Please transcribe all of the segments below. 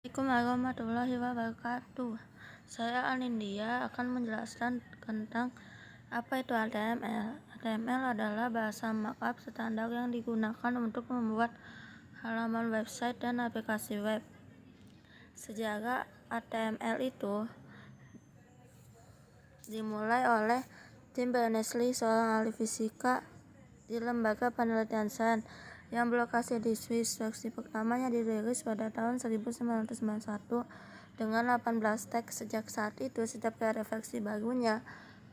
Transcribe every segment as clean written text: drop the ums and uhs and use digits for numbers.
Assalamualaikum warahmatullahi wabarakatuh. Saya Anindya akan menjelaskan tentang apa itu HTML. HTML adalah bahasa markup standar yang digunakan untuk membuat halaman website dan aplikasi web. Sejarah HTML itu dimulai oleh Tim Berners-Lee, seorang ahli fisika di lembaga penelitian sains yang berlokasi di Swiss. Versi pertamanya dirilis pada tahun 1991 dengan 18 tag. Sejak saat itu, setiap kali ada versi barunya,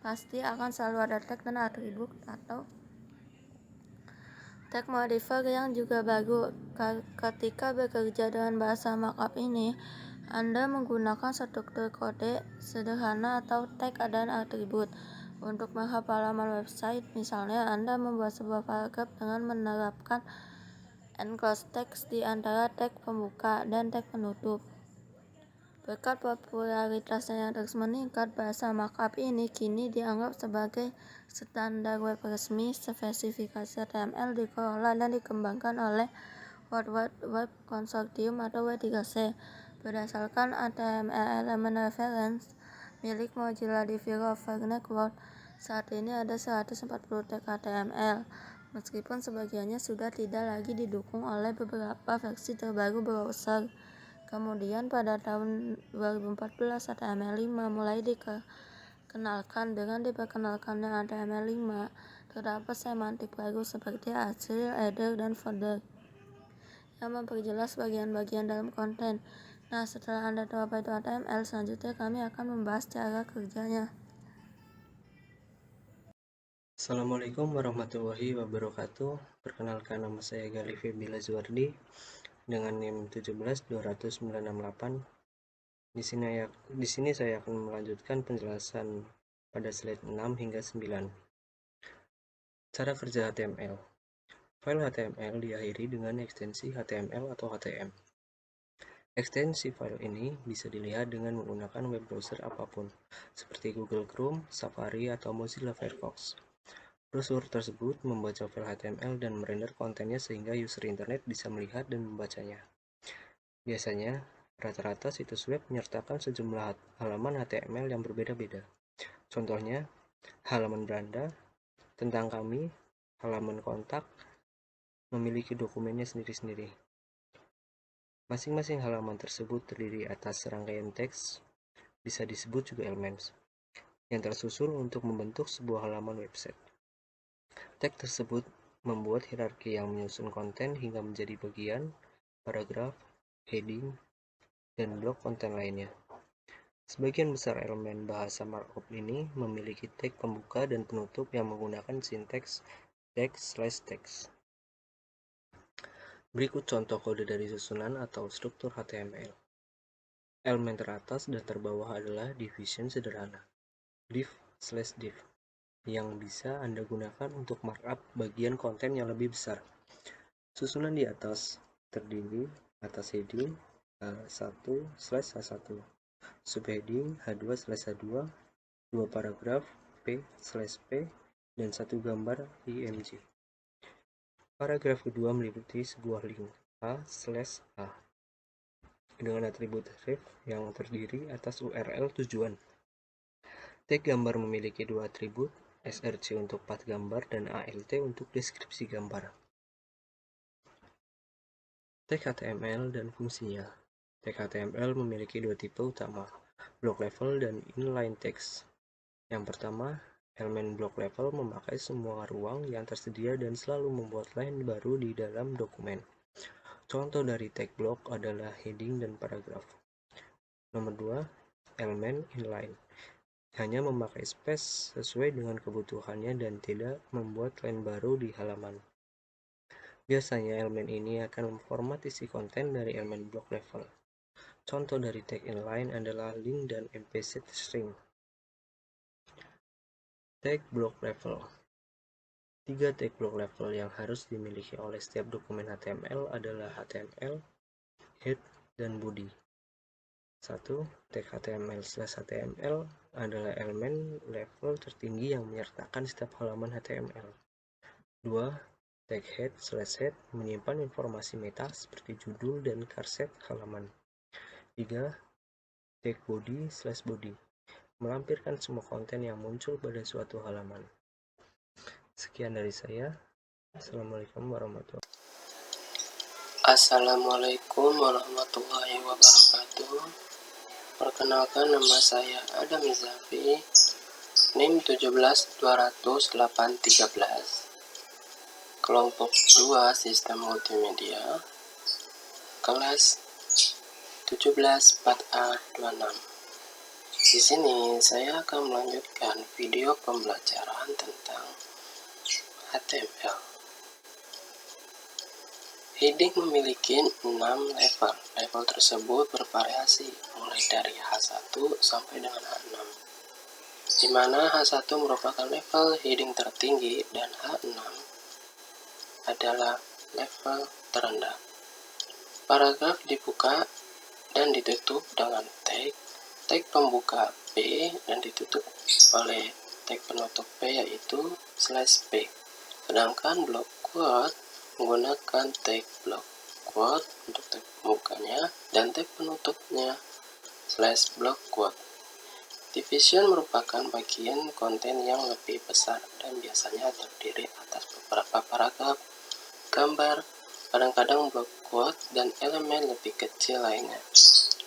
pasti akan selalu ada tag dan atribut atau tag modifier yang juga baru. Ketika bekerja dengan bahasa markup ini, Anda menggunakan struktur kode sederhana atau tag dan atribut. Untuk markup halaman website, misalnya Anda membuat sebuah paragraf dengan menerapkan enclosed text di antara tag pembuka dan tag penutup. Berkat popularitasnya yang terus meningkat, bahasa markup ini kini dianggap sebagai standar web resmi. Spesifikasi HTML dikelola dan dikembangkan oleh World Wide Web Consortium atau W3C berdasarkan HTML Element Reference milik Mozilla Developer Network. Saat ini ada 140 tag HTML, meskipun sebagiannya sudah tidak lagi didukung oleh beberapa versi terbaru browser. Kemudian pada tahun 2014 HTML5 mulai dikenalkan. Dengan diperkenalkannya HTML5, terdapat semantik baru seperti asterisk, header, dan footer yang memperjelas bagian-bagian dalam konten. Nah, setelah Anda tahu apa itu HTML, selanjutnya kami akan membahas cara kerjanya. Assalamualaikum warahmatullahi wabarakatuh. Perkenalkan, nama saya Galih Febila Zuardi dengan NIM 1720098. Di sini saya akan melanjutkan penjelasan pada slide 6 hingga 9. Cara kerja HTML. File HTML diakhiri dengan ekstensi HTML atau HTM. Ekstensi file ini bisa dilihat dengan menggunakan web browser apapun, seperti Google Chrome, Safari, atau Mozilla Firefox. Browser tersebut membaca file HTML dan merender kontennya sehingga user internet bisa melihat dan membacanya. Biasanya, rata-rata situs web menyertakan sejumlah halaman HTML yang berbeda-beda. Contohnya, halaman beranda, tentang kami, halaman kontak, memiliki dokumennya sendiri-sendiri. Masing-masing halaman tersebut terdiri atas serangkaian teks, bisa disebut juga elements, yang tersusun untuk membentuk sebuah halaman website. Tag tersebut membuat hierarki yang menyusun konten hingga menjadi bagian, paragraf, heading, dan blok konten lainnya. Sebagian besar elemen bahasa markup ini memiliki tag pembuka dan penutup yang menggunakan sinteks text/text. Berikut contoh kode dari susunan atau struktur HTML. Elemen teratas dan terbawah adalah division sederhana, div/div, yang bisa Anda gunakan untuk markup bagian konten yang lebih besar. Susunan di atas terdiri atas heading H1/H1, subheading H2/H2, 2 paragraf P/P, dan 1 gambar IMG. Paragraf kedua meliputi sebuah link A/A dengan atribut ref yang terdiri atas URL tujuan. Tag gambar memiliki 2 atribut, src untuk path gambar dan alt untuk deskripsi gambar. Tag HTML dan fungsinya. Tag HTML memiliki 2 tipe utama, block level dan inline text. Yang pertama, elemen block level memakai semua ruang yang tersedia dan selalu membuat line baru di dalam dokumen. Contoh dari tag block adalah heading dan paragraf. Nomor 2, elemen inline. Hanya memakai space sesuai dengan kebutuhannya dan tidak membuat line baru di halaman. Biasanya elemen ini akan memformat isi konten dari elemen block level. Contoh dari tag inline adalah link dan implicit string. Tag block level. 3 tag block level yang harus dimiliki oleh setiap dokumen HTML adalah HTML, head, dan body. 1. Tag HTML/HTML adalah elemen level tertinggi yang menyertakan setiap halaman HTML. 2. Tag head/head menyimpan informasi meta seperti judul dan charset halaman. 3. Tag body/body, melampirkan semua konten yang muncul pada suatu halaman. Sekian dari saya. Assalamualaikum warahmatullahi wabarakatuh. Assalamualaikum warahmatullahi wabarakatuh. Perkenalkan, nama saya Adam Zafi, NIM 1720813, kelompok 2 Sistem Multimedia, kelas 17 4A26. Di sini saya akan melanjutkan video pembelajaran tentang HTML. Heading memiliki 6 level. Level tersebut bervariasi mulai dari H1 sampai dengan H6, di mana H1 merupakan level heading tertinggi dan H6 adalah level terendah. Paragraf dibuka dan ditutup dengan tag pembuka P dan ditutup oleh tag penutup P, yaitu /P. Sedangkan blok quote menggunakan tag block quote untuk tag pembukanya dan tag penutupnya /block quote. Division merupakan bagian konten yang lebih besar dan biasanya terdiri atas beberapa paragraf, gambar, kadang-kadang block quote, dan elemen lebih kecil lainnya.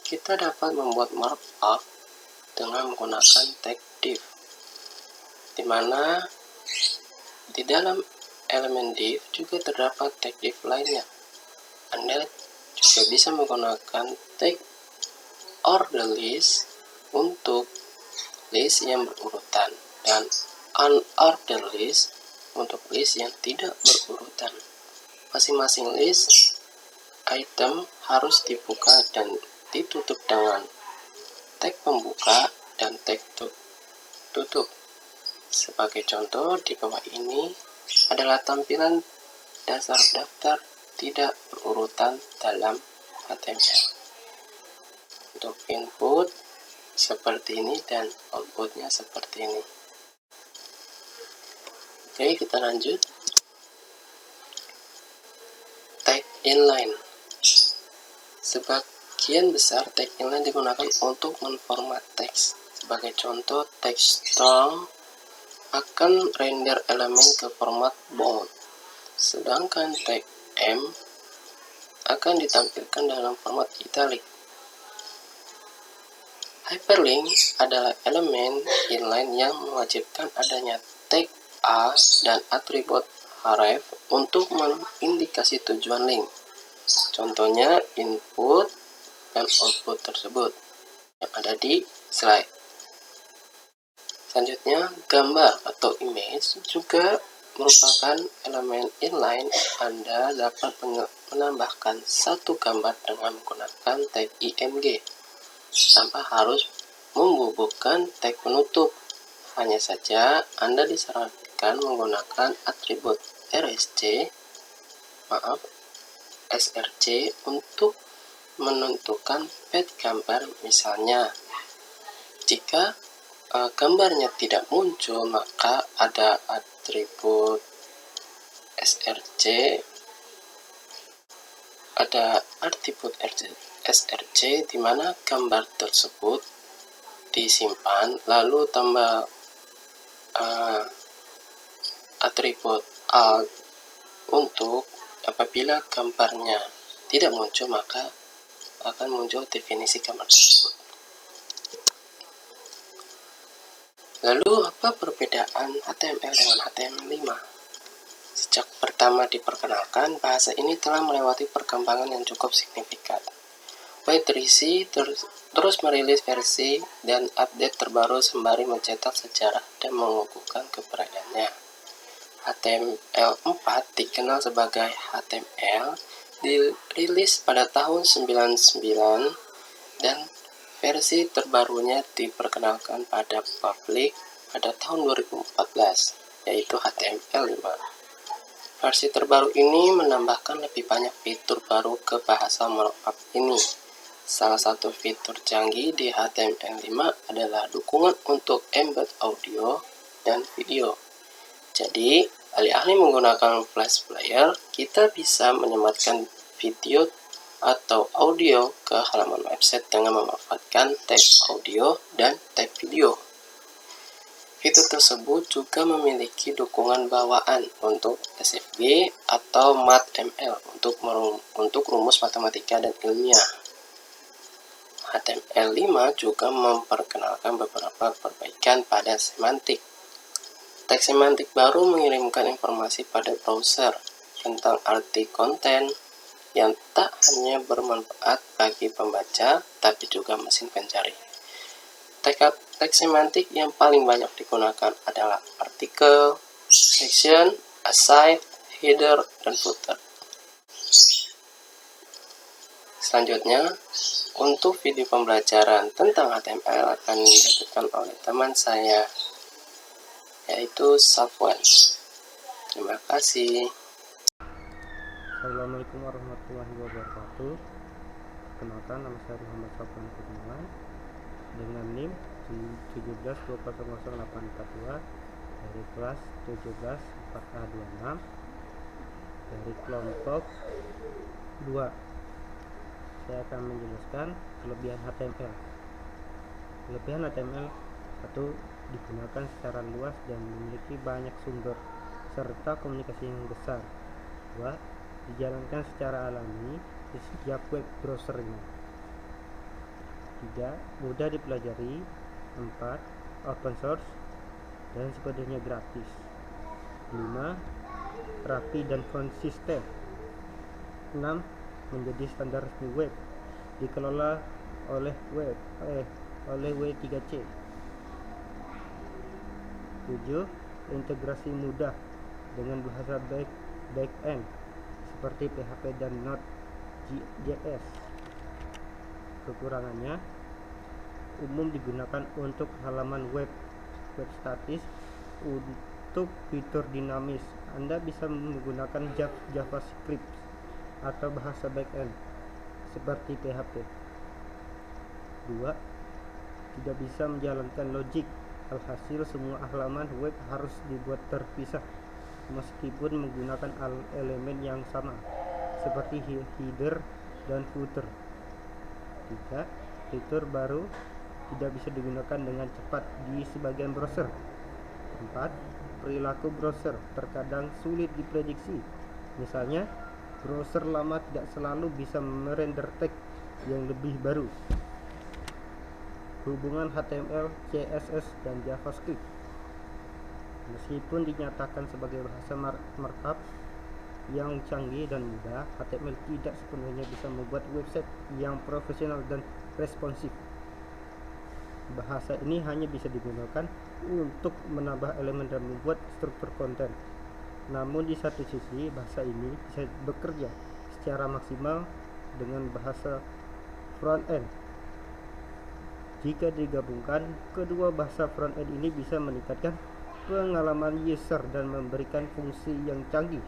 Kita dapat membuat markup dengan menggunakan tag div, di mana di dalam elemen div juga terdapat tag div lainnya. Anda juga bisa menggunakan tag order list untuk list yang berurutan dan unordered list untuk list yang tidak berurutan. Masing-masing list item harus dibuka dan ditutup dengan tag pembuka dan tag tutup. Sebagai contoh, di bawah ini adalah tampilan dasar daftar tidak berurutan dalam HTML. Untuk input seperti ini dan outputnya seperti ini. Oke, kita lanjut. Tag inline. Sebagian besar tag inline digunakan untuk menformat teks. Sebagai contoh, tag strong akan render elemen ke format bold, sedangkan tag M akan ditampilkan dalam format italic. Hyperlink adalah elemen inline yang mewajibkan adanya tag A dan atribut href untuk mengindikasi tujuan link. Contohnya input dan output tersebut yang ada di slide. Selanjutnya, gambar atau image juga merupakan elemen inline. Anda dapat menambahkan satu gambar dengan menggunakan tag img tanpa harus membubuhkan tag penutup. Hanya saja Anda disarankan menggunakan atribut src untuk menentukan path gambar. Misalnya, jika gambarnya tidak muncul, maka ada atribut src di mana gambar tersebut disimpan, lalu tambah atribut alt untuk apabila gambarnya tidak muncul, maka akan muncul definisi gambar tersebut. Lalu, apa perbedaan HTML dengan HTML5? Sejak pertama diperkenalkan, bahasa ini telah melewati perkembangan yang cukup signifikan. Y3C terus merilis versi dan update terbaru sembari mencetak sejarah dan mengukuhkan keberadaannya. HTML4 dikenal sebagai HTML, dirilis pada tahun 99 dan versi terbarunya diperkenalkan pada publik pada tahun 2014, yaitu HTML5. Versi terbaru ini menambahkan lebih banyak fitur baru ke bahasa markup ini. Salah satu fitur canggih di HTML5 adalah dukungan untuk embed audio dan video. Jadi, alih-alih menggunakan flash player, kita bisa menyematkan video atau audio ke halaman website dengan memanfaatkan tag audio dan tag video. Fitur tersebut juga memiliki dukungan bawaan untuk SVG atau MathML untuk rumus matematika dan ilmiah. HTML5 juga memperkenalkan beberapa perbaikan pada semantik. Tag semantik baru mengirimkan informasi pada browser tentang arti konten yang tak hanya bermanfaat bagi pembaca, tapi juga mesin pencari. Tag semantik yang paling banyak digunakan adalah artikel, section, aside, header, dan footer. Selanjutnya, untuk video pembelajaran tentang HTML akan dilakukan oleh teman saya, yaitu Safwan. Terima kasih. Assalamualaikum warahmatullahi wabarakatuh. Perkenalkan, nama saya Muhammad Safwan Kurniawan dengan NIM 172000842 dari kelas 17 4A26 dari kelompok 2. Saya akan menjelaskan kelebihan HTML. Kelebihan HTML: 1. Digunakan secara luas dan memiliki banyak sumber serta komunikasi yang besar. 2. Dijalankan secara alami di setiap web browsernya. 3. Mudah dipelajari. 4. Open source dan kodenya gratis. 5. Rapi dan konsisten. 6. Menjadi standar resmi web, dikelola oleh W3C. 7. Integrasi mudah dengan bahasa back-end seperti PHP dan Node.js. Kekurangannya: umum digunakan untuk halaman web statis. Untuk fitur dinamis, Anda bisa menggunakan JavaScript atau bahasa backend seperti PHP. 2. Tidak bisa menjalankan logik. Alhasil, semua halaman web harus dibuat terpisah meskipun menggunakan elemen yang sama seperti header dan footer. 3. Fitur baru tidak bisa digunakan dengan cepat di sebagian browser. 4. Perilaku browser terkadang sulit diprediksi. Misalnya, browser lama tidak selalu bisa merender tag yang lebih baru. Hubungan HTML, CSS, dan JavaScript. Meskipun dinyatakan sebagai bahasa markup yang canggih dan mudah, HTML tidak sepenuhnya bisa membuat website yang profesional dan responsif. Bahasa ini hanya bisa digunakan untuk menambah elemen dan membuat struktur konten. Namun di satu sisi, bahasa ini bisa bekerja secara maksimal dengan bahasa front-end. Jika digabungkan, kedua bahasa front-end ini bisa meningkatkan pengalaman user dan memberikan fungsi yang canggih.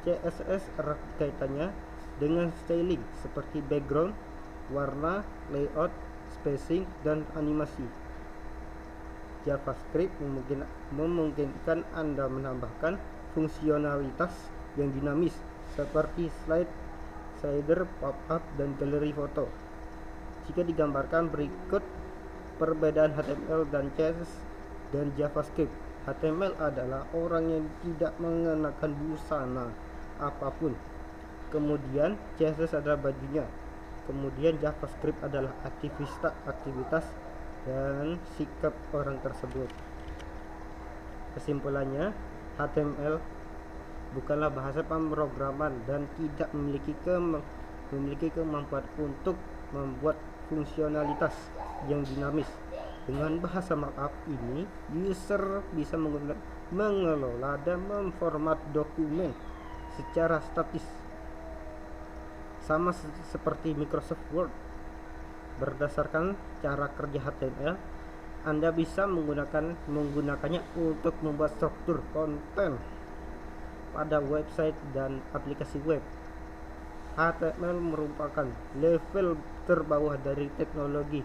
CSS erat kaitannya dengan styling seperti background, warna, layout, spacing, dan animasi. JavaScript memungkinkan Anda menambahkan fungsionalitas yang dinamis seperti slide, slider, pop-up, dan galeri foto. Jika digambarkan berikut perbedaan HTML dan CSS dan JavaScript. HTML adalah orang yang tidak mengenakan busana apapun. Kemudian CSS adalah bajunya. Kemudian JavaScript adalah aktivitas dan sikap orang tersebut. Kesimpulannya, HTML bukanlah bahasa pemrograman dan tidak memiliki kemampuan untuk membuat fungsionalitas yang dinamis. Dengan bahasa markup ini, user bisa mengelola dan memformat dokumen secara statis, sama seperti Microsoft Word. Berdasarkan cara kerja HTML, Anda bisa menggunakannya untuk membuat struktur konten pada website dan aplikasi web. HTML merupakan level terbawah dari teknologi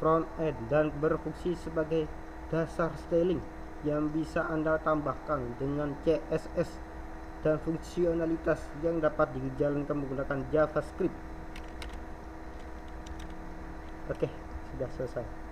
front-end dan berfungsi sebagai dasar styling yang bisa Anda tambahkan dengan CSS dan fungsionalitas yang dapat dijalankan menggunakan JavaScript. Oke, sudah selesai.